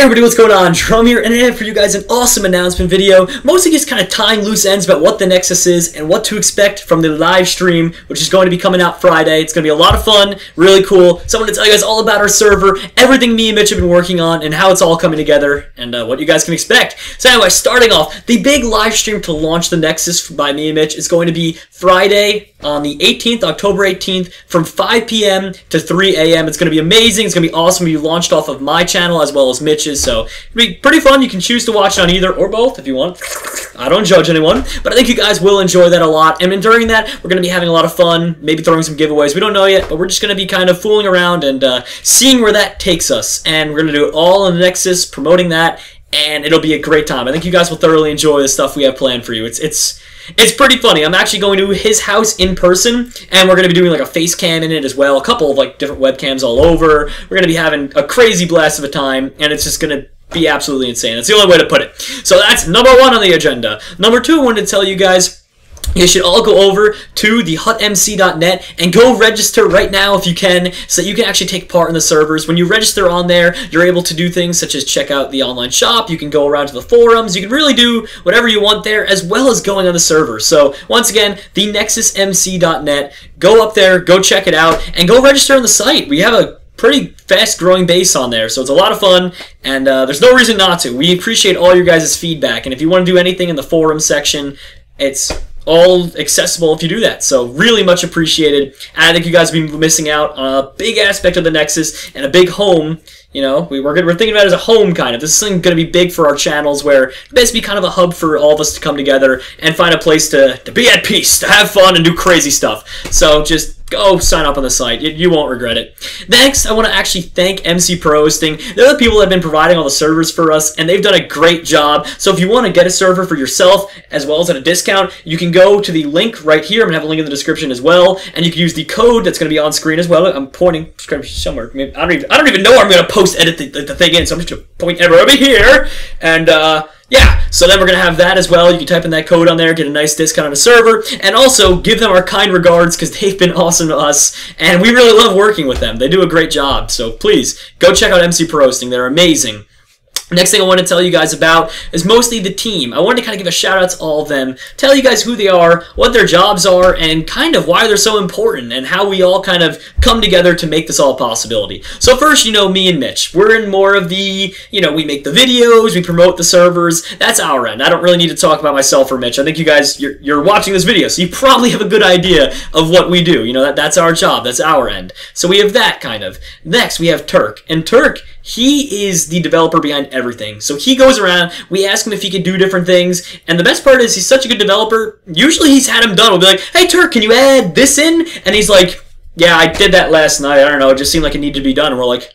everybody, what's going on? Jerome here, and I have for you guys an awesome announcement video, mostly just kind of tying loose ends about what the Nexus is and what to expect from the live stream, which is going to be coming out Friday. It's going to be a lot of fun, really cool. So I'm going to tell you guys all about our server, everything me and Mitch have been working on, and how it's all coming together, and what you guys can expect. So anyway, starting off, the big live stream to launch the Nexus by me and Mitch is going to be Friday on the 18th, October 18th, from 5 p.m. to 3 a.m. It's going to be amazing. It's going to be awesome. It'll be launched off of my channel as well as Mitch's, so it'll be pretty fun. You can choose to watch it on either or both if you want. I don't judge anyone, but I think you guys will enjoy that a lot. And then during that, we're going to be having a lot of fun, maybe throwing some giveaways. We don't know yet, but we're just going to be kind of fooling around and seeing where that takes us. And we're going to do it all on the Nexus, promoting that, and it'll be a great time. I think you guys will thoroughly enjoy the stuff we have planned for you. It's pretty funny. I'm actually going to his house in person, and we're going to be doing like a face cam in it as well, a couple of like different webcams all over. We're going to be having a crazy blast of a time, and it's just going to be absolutely insane. That's the only way to put it. So that's number one on the agenda. Number two, I wanted to tell you guys, you should all go over to the hutmc.net and go register right now if you can, so that you can actually take part in the servers. When you register on there, you're able to do things such as check out the online shop, you can go around to the forums, you can really do whatever you want there, as well as going on the server. So once again, the nexusmc.net, go up there, go check it out, and go register on the site. We have a pretty fast growing base on there, so it's a lot of fun, and there's no reason not to. We appreciate all your guys' feedback, and if you want to do anything in the forum section, it's all accessible if you do that, so really much appreciated. And I think you guys will be missing out on a big aspect of the Nexus and a big home. You know, we're thinking about it as a home, kind of. This is going to be big for our channels, where it's basically kind of a hub for all of us to come together and find a place to be at peace, to have fun and do crazy stuff. So just go sign up on the site. You won't regret it. Next, I want to actually thank MCProHosting. They're the people that have been providing all the servers for us, and they've done a great job. So if you want to get a server for yourself, as well as at a discount, you can go to the link right here. I'm going to have a link in the description as well, and you can use the code that's going to be on screen as well. I'm pointing somewhere. I don't even know where I'm going to edit the thing in, so I'm just going to point it over here, and yeah, so then we're going to have that as well. You can type in that code on there, get a nice discount on a server, and also give them our kind regards, because they've been awesome to us, and we really love working with them. They do a great job, so please, go check out MCProHosting. They're amazing. Next thing I want to tell you guys about is mostly the team. I wanted to kind of give a shout out to all of them, tell you guys who they are, what their jobs are, and kind of why they're so important, and how we all kind of come together to make this all a possibility. So first, you know, me and Mitch. We're in more of the, you know, we make the videos, we promote the servers. That's our end. I don't really need to talk about myself or Mitch. I think you guys, you're watching this video, so you probably have a good idea of what we do. You know, that's our job. That's our end. So we have that kind of. Next, we have Turk. And Turk, he is the developer behind everything. So he goes around, we ask him if he can do different things, and the best part is he's such a good developer, usually he's had him done. We'll be like, hey Turk, can you add this in? And he's like, yeah, I did that last night, I don't know, it just seemed like it needed to be done. And we're like,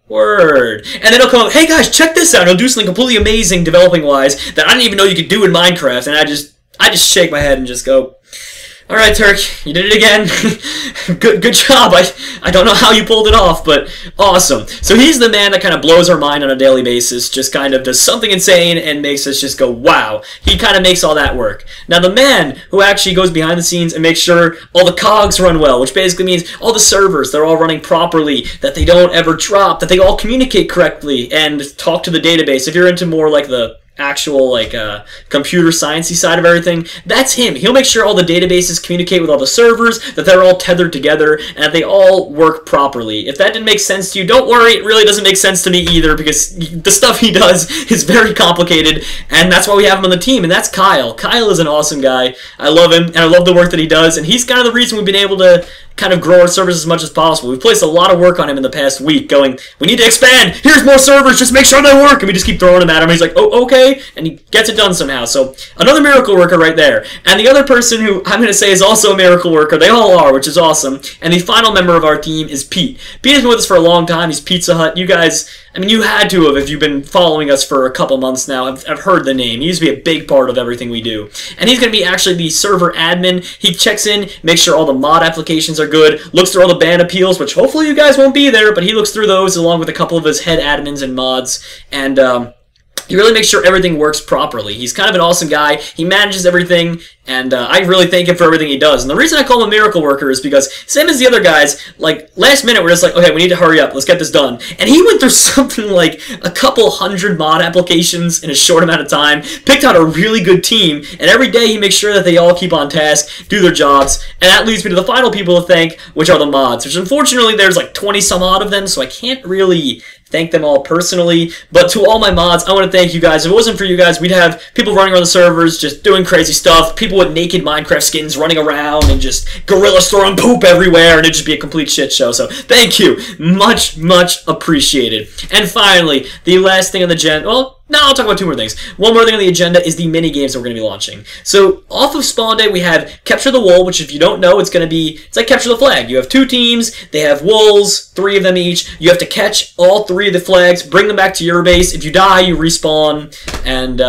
word. And then he'll come up, hey guys, check this out. He'll do something completely amazing developing-wise that I didn't even know you could do in Minecraft, and I just shake my head and just go, alright, Turk, you did it again. Good job. I don't know how you pulled it off, but awesome. So he's the man that kind of blows our mind on a daily basis, just kind of does something insane and makes us just go, wow. He kind of makes all that work. Now, the man who actually goes behind the scenes and makes sure all the cogs run well, which basically means all the servers, they're all running properly, that they don't ever drop, that they all communicate correctly, and talk to the database. If you're into more like the actual like computer sciencey side of everything, that's him. He'll make sure all the databases communicate with all the servers, that they're all tethered together, and that they all work properly. If that didn't make sense to you, don't worry, it really doesn't make sense to me either, because the stuff he does is very complicated, and that's why we have him on the team, and that's Kyle. Kyle is an awesome guy. I love him, and I love the work that he does, and he's kind of the reason we've been able to kind of grow our servers as much as possible. We've placed a lot of work on him in the past week, going, we need to expand, here's more servers, just make sure they work, and we just keep throwing them at him, he's like, oh, okay, and he gets it done somehow. So, another miracle worker right there. And the other person who I'm going to say is also a miracle worker, they all are, which is awesome, and the final member of our team is Pete. Pete has been with us for a long time. He's Pizza Hut. You guys, I mean, you had to have if you've been following us for a couple months now. I've heard the name. He used to be a big part of everything we do. And he's going to be actually the server admin. He checks in, makes sure all the mod applications are good, looks through all the ban appeals, which hopefully you guys won't be there, but he looks through those along with a couple of his head admins and mods, and he really makes sure everything works properly. He's kind of an awesome guy. He manages everything, and I really thank him for everything he does. And the reason I call him a miracle worker is because, same as the other guys, like, last minute we're just like, okay, we need to hurry up, let's get this done. And he went through something like a couple hundred mod applications in a short amount of time, picked out a really good team, and every day he makes sure that they all keep on task, do their jobs, and that leads me to the final people to thank, which are the mods, which unfortunately there's like 20 some odd of them, so I can't really thank them all personally, but to all my mods, I want to thank you guys. If it wasn't for you guys, we'd have people running around the servers just doing crazy stuff, people with naked Minecraft skins running around and just gorillas throwing poop everywhere, and it'd just be a complete shit show. So thank you. Much, much appreciated. And finally, the last thing on the well, no, I'll talk about two more things. One more thing on the agenda is the mini-games that we're going to be launching. So, off of Spawn Day, we have Capture the Wool, which if you don't know, it's like Capture the Flag. You have 2 teams, they have wolves, 3 of them each. You have to catch all 3 of the flags, bring them back to your base. If you die, you respawn, and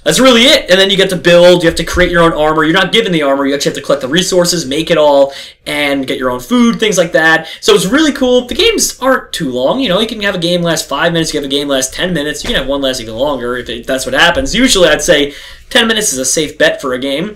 that's really it. And then you get to build, you have to create your own armor. You're not given the armor, you actually have to collect the resources, make it all, and get your own food, things like that. So it's really cool. The games aren't too long. You know, you can have a game last 5 minutes, you can have a game last 10 minutes, you can have one last even longer if that's what happens. Usually I'd say 10 minutes is a safe bet for a game.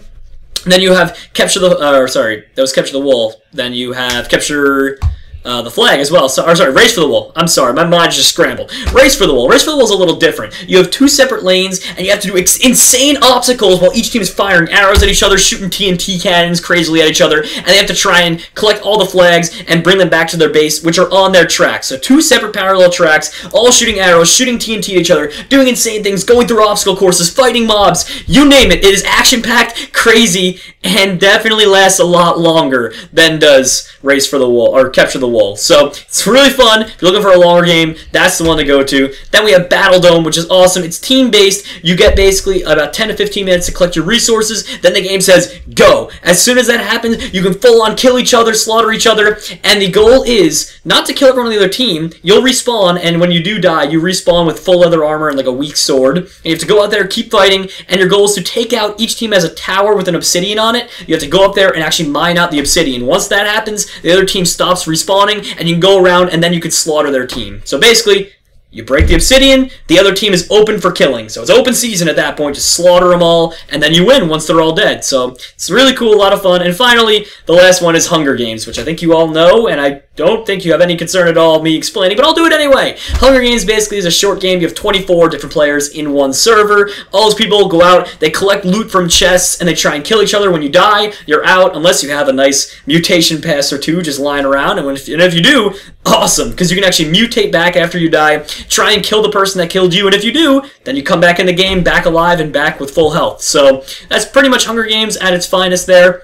And then you have Capture the, that was Capture the Wool. Then you have Capture the flag as well. Race for the Wool. I'm sorry, my mind just scrambled. Race for the Wool. Race for the Wool is a little different. You have 2 separate lanes, and you have to do insane obstacles while each team is firing arrows at each other, shooting TNT cannons crazily at each other, and they have to try and collect all the flags and bring them back to their base, which are on their tracks. So 2 separate parallel tracks, all shooting arrows, shooting TNT at each other, doing insane things, going through obstacle courses, fighting mobs, you name it. It is action-packed, crazy, and definitely lasts a lot longer than does Race for the Wool, or Capture the Wool. So it's really fun. If you're looking for a longer game, that's the one to go to. Then we have Battle Dome, which is awesome. It's team-based. You get basically about 10 to 15 minutes to collect your resources. Then the game says, go. As soon as that happens, you can full-on kill each other, slaughter each other, and the goal is not to kill everyone on the other team. You'll respawn, and when you do die, you respawn with full leather armor and like a weak sword. And you have to go out there, keep fighting, and your goal is to take out, each team has a tower with an obsidian on it. You have to go up there and actually mine out the obsidian. Once that happens, the other team stops respawning, and you can go around and then you can slaughter their team. So basically, you break the obsidian, the other team is open for killing. So it's open season at that point, just slaughter them all, and then you win once they're all dead. So it's really cool, a lot of fun. And finally, the last one is Hunger Games, which I think you all know, and I don't think you have any concern at all of me explaining, but I'll do it anyway. Hunger Games basically is a short game. You have 24 different players in one server. All those people go out, they collect loot from chests, and they try and kill each other. When you die, you're out, unless you have a nice mutation pass or 2 just lying around. And if you do, awesome, because you can actually mutate back after you die, try and kill the person that killed you, and if you do, then you come back in the game, back alive, and back with full health. So that's pretty much Hunger Games at its finest there.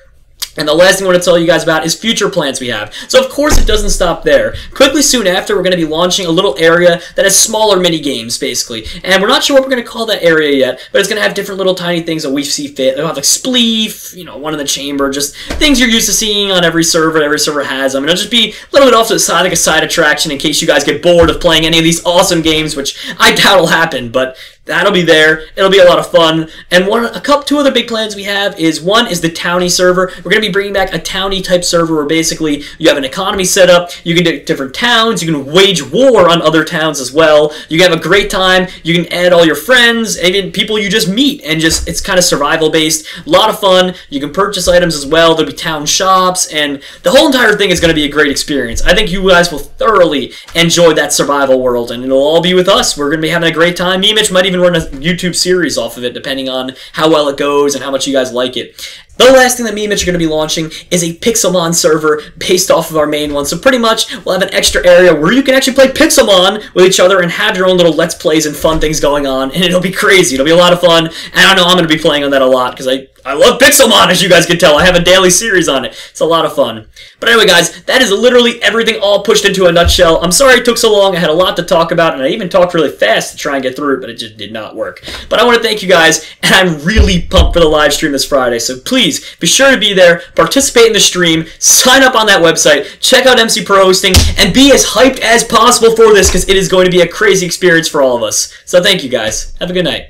And the last thing I want to tell you guys about is future plans we have. So of course it doesn't stop there. Quickly soon after, we're going to be launching a little area that has smaller mini games, basically. And we're not sure what we're going to call that area yet, but it's going to have different little tiny things that we see fit. It'll have like spleef, you know, one in the chamber, just things you're used to seeing on every server. Every server has them. And it'll just be a little bit off to the side, like a side attraction in case you guys get bored of playing any of these awesome games, which I doubt will happen, but that'll be there. It'll be a lot of fun. And 2 other big plans we have is, one is the Townie server. We're going to be bringing back a Townie type server where basically you have an economy set up, you can do different towns, you can wage war on other towns as well. You can have a great time, you can add all your friends, even people you just meet, and just, it's kind of survival based. A lot of fun. You can purchase items as well. There'll be town shops, and the whole entire thing is going to be a great experience. I think you guys will thoroughly enjoy that survival world, and it'll all be with us. We're going to be having a great time. Me and Mitch might even run a YouTube series off of it, depending on how well it goes and how much you guys like it. The last thing that me and Mitch are going to be launching is a Pixelmon server based off of our main one. So pretty much, we'll have an extra area where you can actually play Pixelmon with each other and have your own little Let's Plays and fun things going on, and it'll be crazy. It'll be a lot of fun, and I know I'm going to be playing on that a lot, because I love Pixelmon, as you guys can tell. I have a daily series on it. It's a lot of fun. But anyway, guys, that is literally everything all pushed into a nutshell. I'm sorry it took so long. I had a lot to talk about, and I even talked really fast to try and get through it, but it just did not work. But I want to thank you guys, and I'm really pumped for the live stream this Friday. So please, be sure to be there, participate in the stream, sign up on that website, check out MCProHosting, and be as hyped as possible for this, because it is going to be a crazy experience for all of us. So thank you guys. Have a good night.